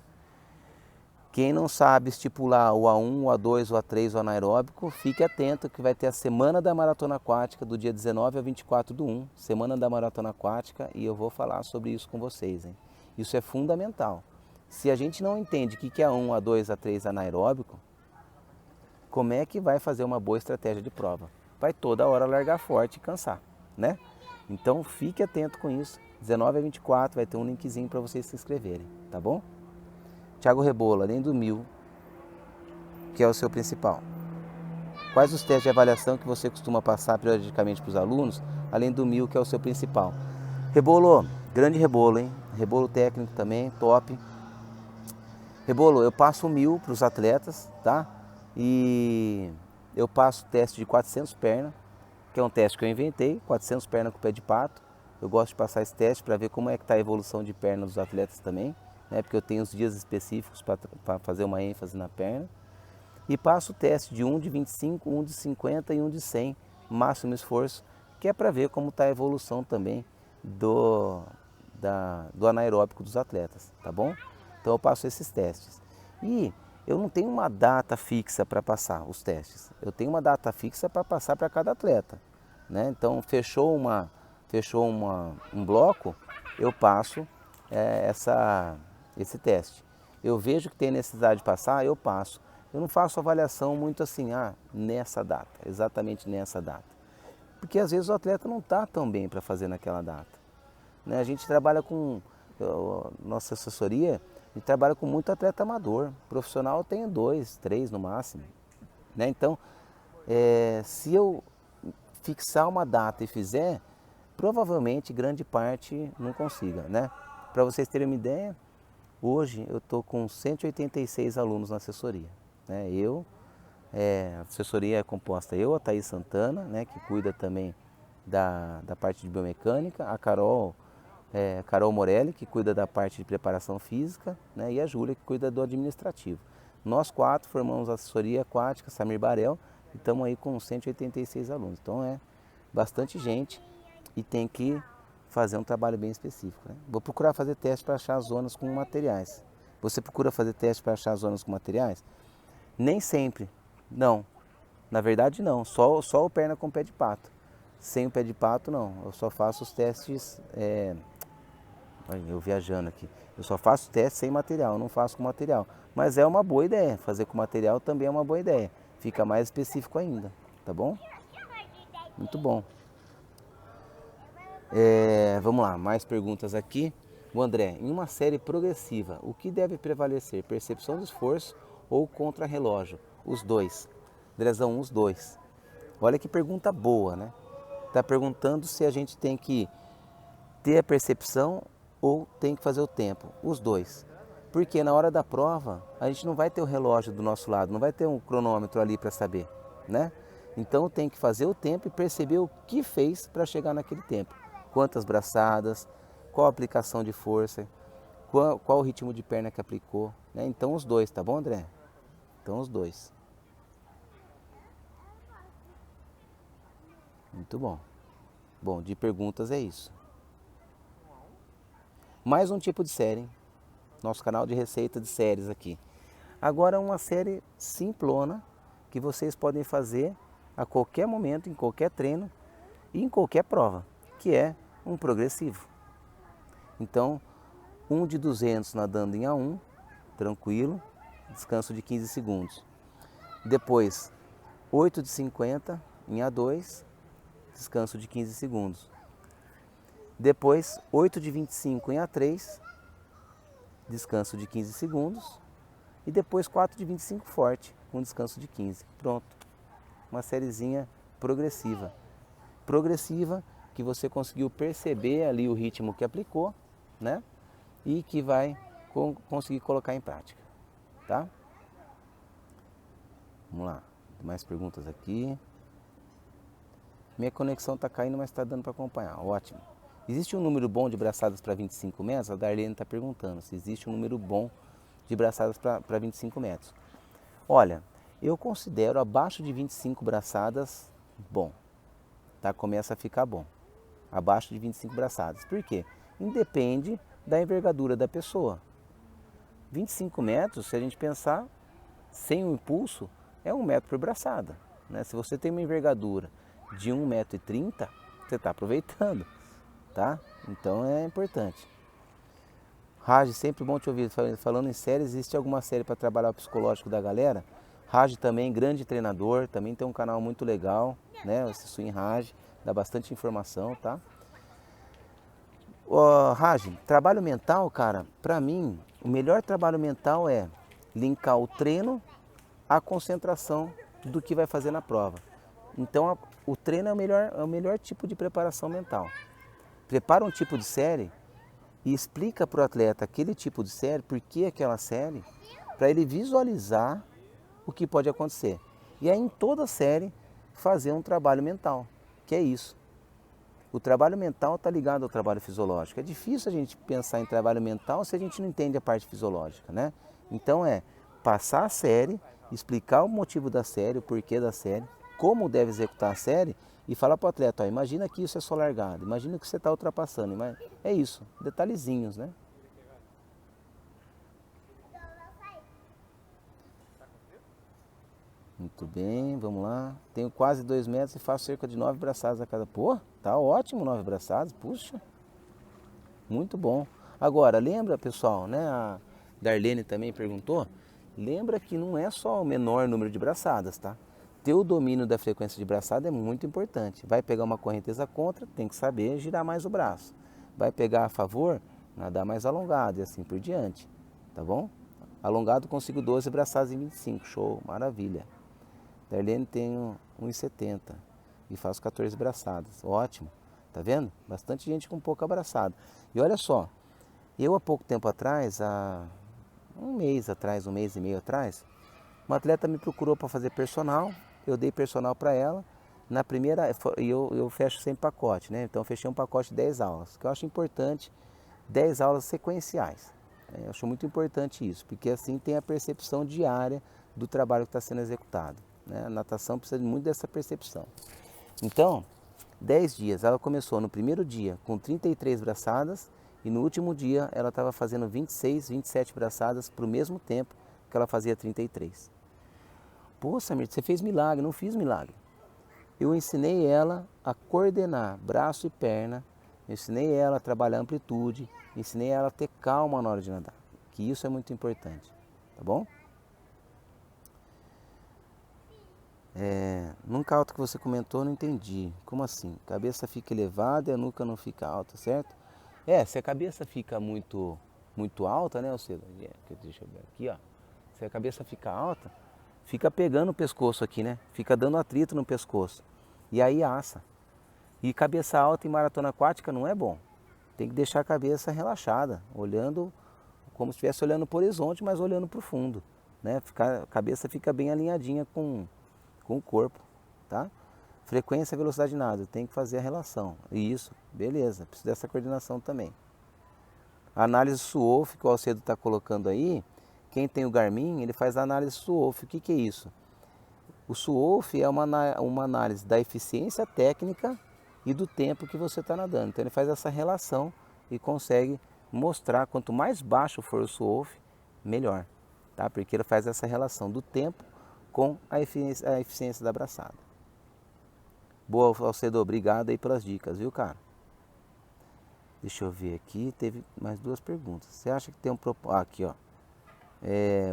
quem não sabe estipular o A1, o A2, o A3, o anaeróbico, fique atento que vai ter a Semana da Maratona Aquática do dia 19 a 24/1, Semana da Maratona Aquática, e eu vou falar sobre isso com vocês, hein? Isso é fundamental. Se a gente não entende o que é A1, A2, A3 anaeróbico, como é que vai fazer uma boa estratégia de prova? Vai toda hora largar forte e cansar, né? Então fique atento com isso. 19 a 24 vai ter um linkzinho para vocês se inscreverem, tá bom? Thiago Rebolo, além do 1000, que é o seu principal, quais os testes de avaliação que você costuma passar periodicamente para os alunos, além do 1000, que é o seu principal? Rebolo, grande Rebolo, hein? Rebolo técnico também, top. Rebolo, eu passo 1000 para os atletas, tá? E eu passo teste de 400 pernas, que é um teste que eu inventei, 400 pernas com o pé de pato. Eu gosto de passar esse teste para ver como é que está a evolução de perna dos atletas também, né? Porque eu tenho os dias específicos para fazer uma ênfase na perna. E passo o teste de 1 de 25, 1 de 50 e 1 de 100, máximo esforço, que é para ver como está a evolução também do anaeróbico dos atletas, tá bom? Então eu passo esses testes. E eu não tenho uma data fixa para passar os testes, eu tenho uma data fixa para passar para cada atleta, né? Então fechou um bloco, eu passo esse teste. Eu vejo que tem necessidade de passar, eu passo. Eu não faço avaliação muito assim, nessa data, exatamente nessa data. Porque às vezes o atleta não está tão bem para fazer naquela data, né? A gente trabalha com, nossa assessoria, a gente trabalha com muito atleta amador. Profissional eu tenho 2, 3 no máximo, né? Então, se eu fixar uma data e fizer, provavelmente grande parte não consiga, né? Para vocês terem uma ideia, hoje eu estou com 186 alunos na assessoria, né? A assessoria é composta a Thaís Santana, né, que cuida também da parte de biomecânica, a Carol Morelli, que cuida da parte de preparação física, né, e a Júlia, que cuida do administrativo. Nós 4 formamos a assessoria aquática, Samir Barel, e estamos aí com 186 alunos. Então é bastante gente e tem que fazer um trabalho bem específico, né? Vou procurar fazer teste para achar zonas com materiais. Você procura fazer teste para achar zonas com materiais? Nem sempre, não. Na verdade não, só o perna com pé de pato. Sem o pé de pato não, eu só faço os testes, eu viajando aqui, eu só faço testes sem material, não faço com material. Mas é uma boa ideia, fazer com material também é uma boa ideia, fica mais específico ainda, tá bom? Muito bom. Vamos lá, mais perguntas aqui. O André, em uma série progressiva, o que deve prevalecer? Percepção do esforço ou contra-relógio? Os dois. Andrezão, os dois. Olha que pergunta boa, né? Está perguntando se a gente tem que ter a percepção ou tem que fazer o tempo. Os dois. Porque na hora da prova, a gente não vai ter o relógio do nosso lado, não vai ter um cronômetro ali para saber, né? Então tem que fazer o tempo e perceber o que fez para chegar naquele tempo. Quantas braçadas, qual a aplicação de força, qual o ritmo de perna que aplicou, né? Então os dois, tá bom, André? Então os dois. Muito bom. Bom, de perguntas é isso. Mais um tipo de série, hein? Nosso canal de receita de séries aqui. Agora uma série simplona que vocês podem fazer a qualquer momento, em qualquer treino e em qualquer prova, que é um progressivo. Então, 1 de 200 nadando em A1, tranquilo, descanso de 15 segundos. Depois, 8 de 50 em A2, descanso de 15 segundos. Depois, 8 de 25 em A3, descanso de 15 segundos. e depois 4 de 25 forte, com descanso de 15. Pronto. Uma sériezinha progressiva. Progressiva, que você conseguiu perceber ali o ritmo que aplicou, né? E que vai conseguir colocar em prática, tá? Vamos lá, mais perguntas aqui. Minha conexão está caindo, mas está dando para acompanhar. Ótimo. Existe um número bom de braçadas para 25 metros? A Darlene está perguntando se existe um número bom de braçadas para 25 metros. Olha, eu considero abaixo de 25 braçadas bom. Tá? Começa a ficar bom. Abaixo de 25 braçadas. Por quê? Independe da envergadura da pessoa. 25 metros, se a gente pensar, sem o impulso, é 1 metro por braçada. Né? Se você tem uma envergadura de 1,30 m, você está aproveitando, tá? Então é importante. Raj, sempre bom te ouvir. Falando em série, existe alguma série para trabalhar o psicológico da galera? Raj também, grande treinador, também tem um canal muito legal, né? O Swing Raj, dá bastante informação, tá? Raj, trabalho mental, cara, para mim, o melhor trabalho mental é linkar o treino à concentração do que vai fazer na prova. Então, o treino é o melhor tipo de preparação mental. Prepara um tipo de série e explica para o atleta aquele tipo de série, por que aquela série, para ele visualizar o que pode acontecer. E aí, em toda série, fazer um trabalho mental, que é isso. O trabalho mental está ligado ao trabalho fisiológico. É difícil a gente pensar em trabalho mental se a gente não entende a parte fisiológica, né? Então é passar a série, explicar o motivo da série, o porquê da série, como deve executar a série e falar para o atleta, ó, imagina que isso é só largada, imagina que você está ultrapassando. É isso, detalhezinhos, né? Muito bem, vamos lá. Tenho quase 2 metros e faço cerca de 9 braçadas a cada. Pô, tá ótimo 9 braçadas, puxa. Muito bom. Agora, lembra, pessoal, né? A Darlene também perguntou. Lembra que não é só o menor número de braçadas, tá? Ter o domínio da frequência de braçada é muito importante. Vai pegar uma correnteza contra, tem que saber girar mais o braço. Vai pegar a favor, nadar mais alongado e assim por diante, tá bom? Alongado consigo 12 braçadas em 25, show, maravilha. Darlene tem 1,70 e faço 14 braçadas, ótimo. Tá vendo? Bastante gente com pouca braçada. E olha só, eu há pouco tempo atrás, há um mês atrás, um mês e meio atrás, uma atleta me procurou para fazer personal, eu dei personal para ela. Na primeira, eu fecho sempre pacote, né? Então eu fechei um pacote de 10 aulas, que eu acho importante, 10 aulas sequenciais. Eu acho muito importante isso, porque assim tem a percepção diária do trabalho que está sendo executado. Né? A natação precisa muito dessa percepção. Então, 10 dias, ela começou no primeiro dia com 33 braçadas e no último dia ela estava fazendo 26, 27 braçadas para o mesmo tempo que ela fazia 33. Pô, Samir, você fez milagre. Não fiz milagre. Eu ensinei ela a coordenar braço e perna, ensinei ela a trabalhar amplitude, ensinei ela a ter calma na hora de nadar, que isso é muito importante, tá bom? Nunca alto que você comentou, não entendi. Como assim? Cabeça fica elevada e a nuca não fica alta, certo? Se a cabeça fica muito alta, né? Ou seja, deixa eu ver aqui, ó. Se a cabeça fica alta, fica pegando o pescoço aqui, né? Fica dando atrito no pescoço. E aí assa. E cabeça alta em maratona aquática não é bom. Tem que deixar a cabeça relaxada, olhando como se estivesse olhando para o horizonte, mas olhando para o fundo, né? A cabeça fica bem alinhadinha com o corpo, tá? Frequência, velocidade de nado, tem que fazer a relação. Isso, beleza, precisa dessa coordenação também. A análise SWOF que o Alcedo está colocando aí, quem tem o Garmin, ele faz a análise SWOF. O que é isso? O SWOF é uma análise da eficiência técnica e do tempo que você está nadando. Então ele faz essa relação e consegue mostrar, quanto mais baixo for o SWOF, melhor, tá? Porque ele faz essa relação do tempo com a eficiência da braçada. Boa, Alcedo, obrigado aí pelas dicas, viu, cara? Deixa eu ver aqui, teve mais 2 perguntas. Você acha que tem um propósito? Aqui, ó.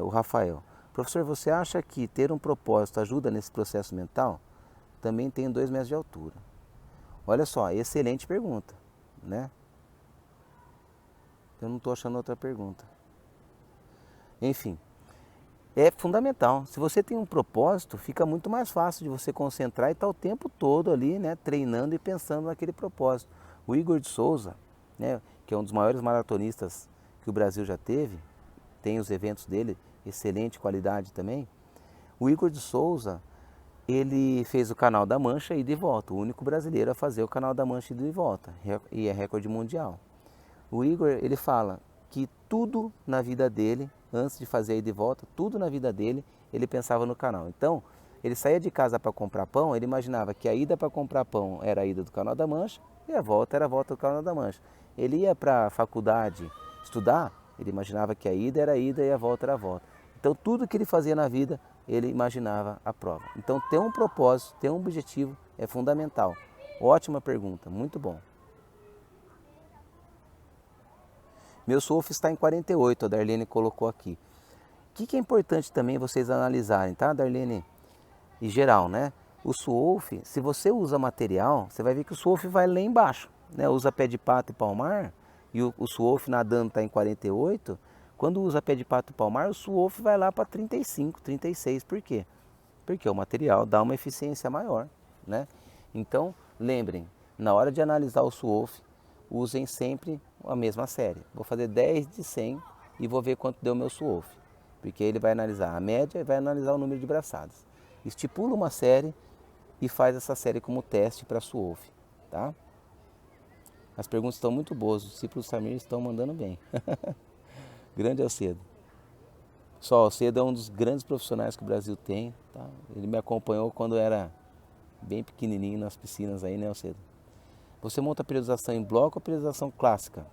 O Rafael. Professor, você acha que ter um propósito ajuda nesse processo mental? Também tenho 2 metros de altura. Olha só, excelente pergunta, né? Eu não estou achando outra pergunta. Enfim, É fundamental. Se você tem um propósito, fica muito mais fácil de você concentrar e estar o tempo todo ali, né, treinando e pensando naquele propósito. O Igor de Souza, né, que é um dos maiores maratonistas que o Brasil já teve, tem os eventos dele, excelente qualidade também. O Igor de Souza, ele fez o Canal da Mancha ida e volta, o único brasileiro a fazer o Canal da Mancha ida e volta, e é recorde mundial. O Igor, ele fala que tudo na vida dele, antes de fazer a ida e volta, tudo na vida dele, ele pensava no canal. Então, ele saía de casa para comprar pão, ele imaginava que a ida para comprar pão era a ida do Canal da Mancha e a volta era a volta do Canal da Mancha. Ele ia para a faculdade estudar, ele imaginava que a ida era a ida e a volta era a volta. Então, tudo que ele fazia na vida, ele imaginava a prova. Então, ter um propósito, ter um objetivo é fundamental. Ótima pergunta, muito bom. Meu SWOF está em 48, a Darlene colocou aqui. O que é importante também vocês analisarem, tá, Darlene? Em geral, né? O SWOF, se você usa material, você vai ver que o SWOF vai lá embaixo, né? Usa pé de pato e palmar, e o SWOF nadando está em 48. Quando usa pé de pato e palmar, o SWOF vai lá para 35, 36. Por quê? Porque o material dá uma eficiência maior, né? Então, lembrem, na hora de analisar o SWOF, usem sempre a mesma série. Vou fazer 10 de 100 e vou ver quanto deu o meu SWOF. Porque ele vai analisar a média e vai analisar o número de braçadas. Estipula uma série e faz essa série como teste para SWOF, tá? As perguntas estão muito boas, os discípulos do Samir estão mandando bem. Grande Alcedo. Só, Alcedo é um dos grandes profissionais que o Brasil tem, tá? Ele me acompanhou quando eu era bem pequenininho nas piscinas aí, né, Alcedo? Você monta a periodização em bloco ou periodização clássica?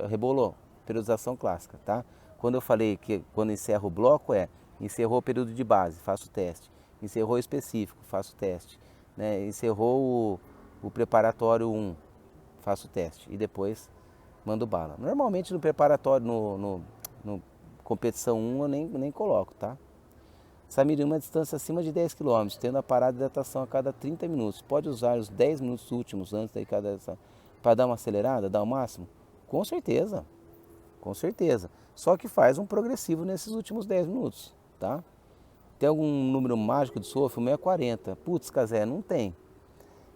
Rebolou, periodização clássica, tá? Quando eu falei que quando encerro o bloco encerrou o período de base, faço o teste. Encerrou o específico, faço o teste. Né? Encerrou o preparatório 1, faço o teste. E depois mando bala. Normalmente no preparatório, no competição 1 eu nem coloco, tá? Samir, uma distância acima de 10 km, tendo a parada de hidratação a cada 30 minutos. Pode usar os 10 minutos últimos antes da cada para dar uma acelerada, dar o máximo? Com certeza, com certeza. Só que faz um progressivo nesses últimos 10 minutos, tá? Tem algum número mágico de SWOF? O meu é 40. Putz, Casé, não tem.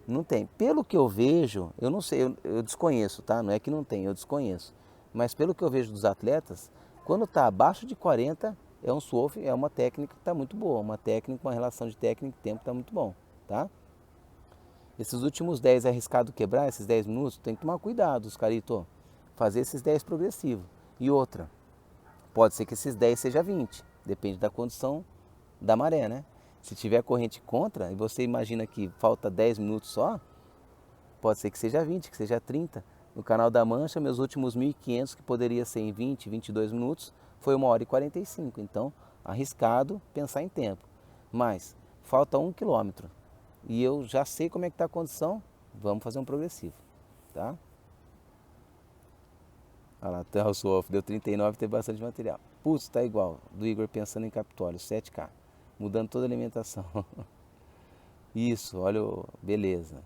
Não tem. Pelo que eu vejo, eu não sei, eu desconheço, tá? Não é que não tem, eu desconheço. Mas pelo que eu vejo dos atletas, quando está abaixo de 40, é um SWOF, é uma técnica que está muito boa. Uma técnica, uma relação de técnica e tempo está muito bom, tá? Esses últimos 10 é arriscado quebrar, esses 10 minutos, tem que tomar cuidado, Oscarito. Fazer esses 10 progressivos. E outra, pode ser que esses 10 seja 20, depende da condição da maré, né? Se tiver corrente contra e você imagina que falta 10 minutos só, pode ser que seja 20, que seja 30. No Canal da Mancha, meus últimos 1.500, que poderia ser em 20, 22 minutos, foi 1h45. Então, arriscado pensar em tempo. Mas, falta 1 quilômetro. E eu já sei como é que está a condição, vamos fazer um progressivo, tá? Olha lá, até o SWOF deu 39, tem bastante material. Putz, tá igual, do Igor pensando em Capitólio, 7K. Mudando toda a alimentação. Isso, olha, beleza.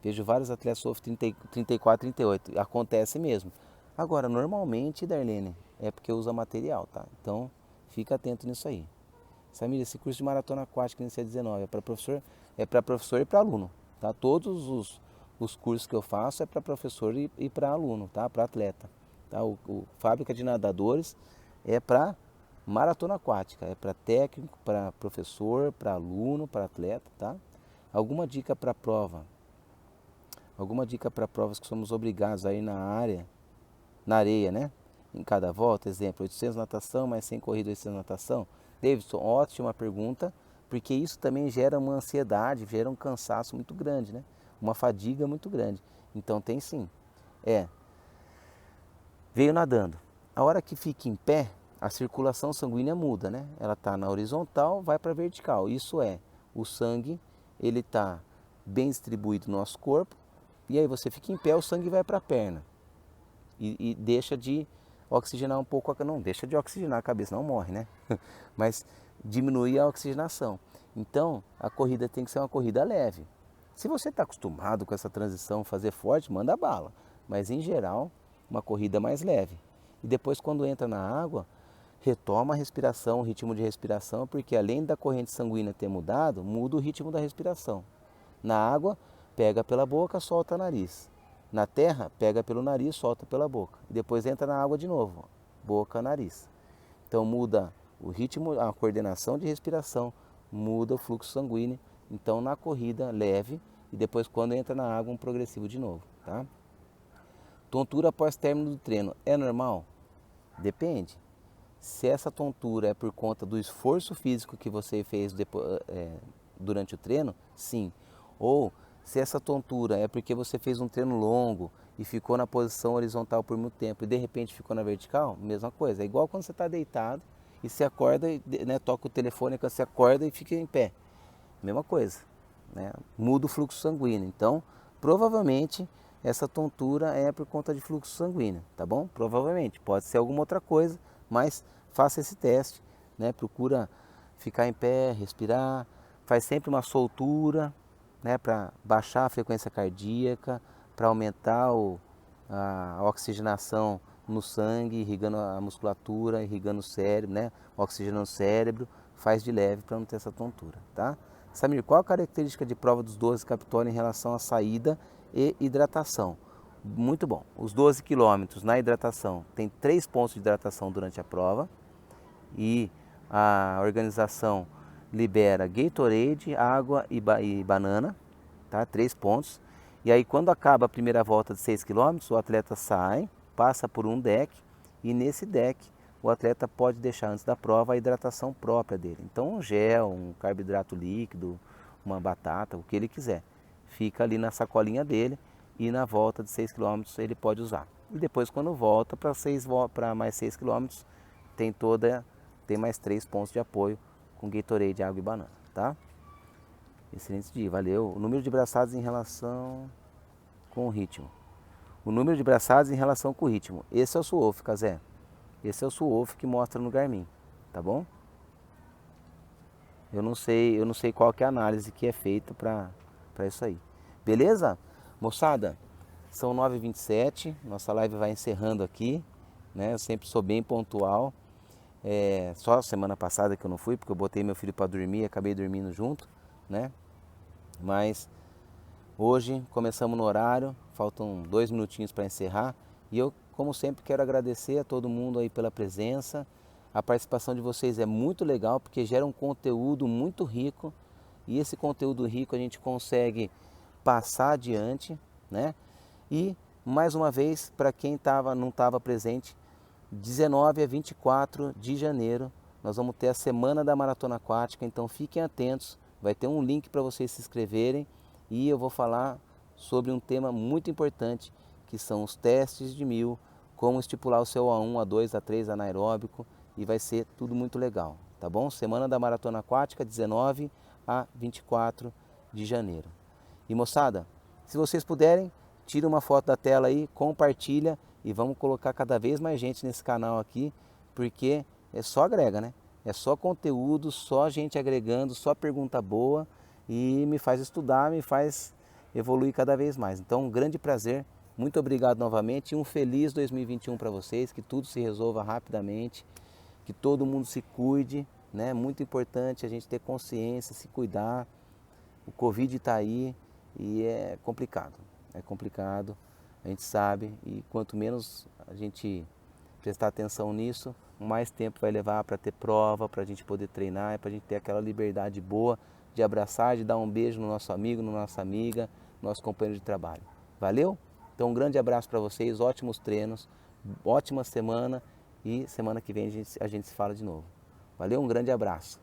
Vejo vários atletas SWOF 34, 38. Acontece mesmo. Agora, normalmente, Darlene, é porque usa material, tá? Então, fica atento nisso aí. Samir, esse curso de maratona aquática inicial 19 é para professor e para aluno, tá? Todos os cursos que eu faço é para professor e para aluno, tá? Para atleta. Tá? O Fábrica de Nadadores é para maratona aquática, é para técnico, para professor, para aluno, para atleta, tá? Alguma dica para prova? Alguma dica para provas que somos obrigados a ir na areia, né? Em cada volta, exemplo, 800 natação, mais 100 corrida, 800 natação. Davidson, ótima pergunta, porque isso também gera uma ansiedade, gera um cansaço muito grande, né? Uma fadiga muito grande. Então tem sim. Veio nadando. A hora que fica em pé, a circulação sanguínea muda, né? Ela está na horizontal, vai para a vertical. Isso é, o sangue, ele está bem distribuído no nosso corpo, e aí você fica em pé, o sangue vai para a perna. E deixa de oxigenar um pouco, não deixa de oxigenar a cabeça, não morre, né? Mas diminui a oxigenação. Então, a corrida tem que ser uma corrida leve. Se você está acostumado com essa transição, fazer forte, manda bala. Mas, em geral, uma corrida mais leve. E depois, quando entra na água, retoma a respiração, o ritmo de respiração, porque além da corrente sanguínea ter mudado, muda o ritmo da respiração. Na água, pega pela boca, solta o nariz. Na terra, pega pelo nariz, solta pela boca. E depois entra na água de novo, boca, nariz. Então muda o ritmo, a coordenação de respiração, muda o fluxo sanguíneo. Então na corrida, leve, e depois quando entra na água, um progressivo de novo, tá? Tontura após término do treino, é normal? Depende. Se essa tontura é por conta do esforço físico que você fez durante o treino, sim. Ou se essa tontura é porque você fez um treino longo e ficou na posição horizontal por muito tempo e de repente ficou na vertical, mesma coisa. É igual quando você está deitado e você acorda, né, toca o telefone, quando você acorda e fica em pé. Mesma coisa, né? Muda o fluxo sanguíneo. Então, provavelmente, essa tontura é por conta de fluxo sanguíneo, tá bom? Provavelmente, pode ser alguma outra coisa, mas faça esse teste, né? Procura ficar em pé, respirar, faz sempre uma soltura, né? Para baixar a frequência cardíaca, para aumentar a oxigenação no sangue, irrigando a musculatura, irrigando o cérebro, né? Oxigenando o cérebro, faz de leve para não ter essa tontura, tá? Samir, qual a característica de prova dos 12 Capitólio em relação à saída e hidratação? Muito bom. Os 12 quilômetros na hidratação tem 3 pontos de hidratação durante a prova e a organização libera Gatorade, água e banana, tá? 3 pontos. E aí quando acaba a primeira volta de 6 quilômetros, o atleta sai, passa por um deck e nesse deck o atleta pode deixar antes da prova a hidratação própria dele. Então um gel, um carboidrato líquido, uma batata, o que ele quiser. Fica ali na sacolinha dele e na volta de 6 km ele pode usar. E depois quando volta para mais 6 km tem mais 3 pontos de apoio com Gatorade, água e banana, tá? Excelente dia, valeu. O número de braçadas em relação com o ritmo. O número de braçadas em relação com o ritmo. Esse é o Suof, Cazé. Esse é o Suof que mostra no Garmin, tá bom? Eu não sei qual que é a análise que é feita para isso aí. Beleza? Moçada, são 9h27, nossa live vai encerrando aqui, né? Eu sempre sou bem pontual. Só semana passada que eu não fui, porque eu botei meu filho para dormir e acabei dormindo junto, né? Mas hoje começamos no horário, faltam 2 minutinhos para encerrar e eu, como sempre, quero agradecer a todo mundo aí pela presença. A participação de vocês é muito legal porque gera um conteúdo muito rico e esse conteúdo rico a gente consegue passar adiante, né? E mais uma vez, para quem não estava presente, 19 a 24 de janeiro nós vamos ter a Semana da Maratona Aquática, então fiquem atentos, vai ter um link para vocês se inscreverem e eu vou falar sobre um tema muito importante que são os testes de 1000, como estipular o seu A1, A2, A3 anaeróbico e vai ser tudo muito legal, tá bom? Semana da Maratona Aquática, 19 a 24 de janeiro. E moçada, se vocês puderem, tira uma foto da tela aí, compartilha e vamos colocar cada vez mais gente nesse canal aqui, porque é só agrega, né? É só conteúdo, só gente agregando, só pergunta boa e me faz estudar, me faz evoluir cada vez mais. Então, um grande prazer, muito obrigado novamente e um feliz 2021 para vocês, que tudo se resolva rapidamente, que todo mundo se cuide, né? Muito importante a gente ter consciência, se cuidar. O Covid está aí e é complicado, a gente sabe e quanto menos a gente prestar atenção nisso, mais tempo vai levar para ter prova, para a gente poder treinar, para a gente ter aquela liberdade boa de abraçar, de dar um beijo no nosso amigo, na nossa amiga, nosso companheiro de trabalho. Valeu? Então um grande abraço para vocês, ótimos treinos, ótima semana e semana que vem a gente se fala de novo. Valeu, um grande abraço.